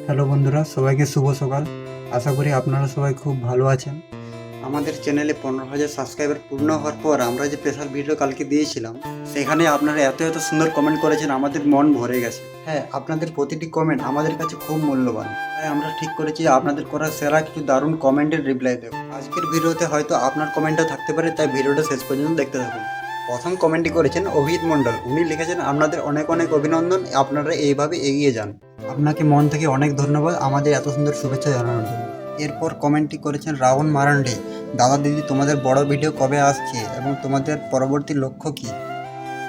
Hello বন্ধুরা, সবাইকে শুভ সকাল। আশা করি আপনারা সবাই খুব ভালো আছেন। আমাদের চ্যানেলে 15,000 সাবস্ক্রাইবার পূর্ণ হওয়ার পর আমরা যে স্পেশাল ভিডিও কালকে দিয়েছিলাম, সেখানে আপনারা এত এত সুন্দর কমেন্ট করেছেন, আমাদের মন ভরে গেছে। হ্যাঁ, আপনাদের প্রতিটি কমেন্ট আমাদের কাছে খুব মূল্যবান। তাই আমরা ঠিক করেছি আপনাদের করা সেরা কিছু দারুণ কমেন্টের রিপ্লাই দেব। আজকের ভিডিওতে হয়তো আপনার কমেন্টও থাকতে পারে, তাই ভিডিওটা শেষ পর্যন্ত দেখতে থাকুন। প্রথম কমেন্টটি করেছেন অভিজিৎ মণ্ডল। উনি লিখেছেন, আপনাদের অনেক অনেক অভিনন্দন, আপনারা এইভাবে এগিয়ে যান। আপনাকে মন থেকে অনেক ধন্যবাদ আমাদের এত সুন্দর শুভেচ্ছা জানানোর জন্য। এরপর কমেন্টটি করেছেন রাবণ মারান্ডি। দাদা দিদি, তোমাদের বড় ভিডিও কবে আসছে এবং তোমাদের পরবর্তী লক্ষ্য কী?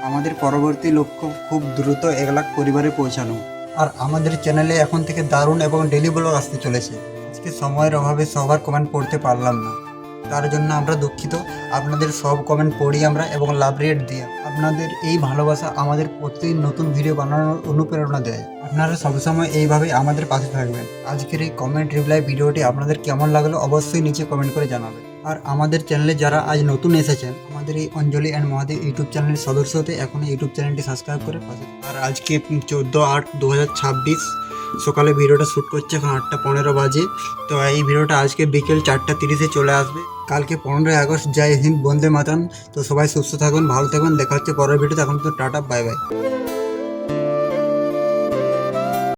আমাদের পরবর্তী লক্ষ্য খুব দ্রুত 1,00,000 পরিবারে পৌঁছানো। আর আমাদের চ্যানেলে এখন থেকে দারুণ এবং ডেলি ব্লগ আসতে চলেছে। আজকে সময়ের অভাবে সবার কমেন্ট পড়তে পারলাম না, তার জন্য আমরা দুঃখিত। আপনাদের সব কমেন্ট পড়ি আমরা এবং লাভ রেট দিই। আপনাদের এই ভালোবাসা আমাদের প্রতিদিন নতুন ভিডিও বানানোর অনুপ্রেরণা দেয়। আপনারা সবসময় এইভাবে আমাদের পাশে থাকবেন। আজকের এই কমেন্ট রিপ্লাই ভিডিওটি আপনাদের কেমন লাগলো অবশ্যই নিচে কমেন্ট করে জানাবেন। আর আমাদের চ্যানেলে যারা আজ নতুন এসেছেন, আমাদের এই অঞ্জলি অ্যান্ড মহাদেব ইউটিউব চ্যানেলের সদস্য হতে এখন ইউটিউব চ্যানেলটি সাবস্ক্রাইব করে পাশে। আর আজকে 14/8/2026 সকালে ভিডিওটা শ্যুট করছে, এখন 8:15 বাজে। তো এই ভিডিওটা আজকে বিকেল 4:30-এ চলে আসবে। কালকে 15ই আগস্ট। জয় হিন্দ, বন্দে মাতরম। তো সবাই সুস্থ থাকুন, ভালো থাকুন, দেখা হচ্ছে পরের ভিডিওতে। এখন তো টাটা, বাই বাই।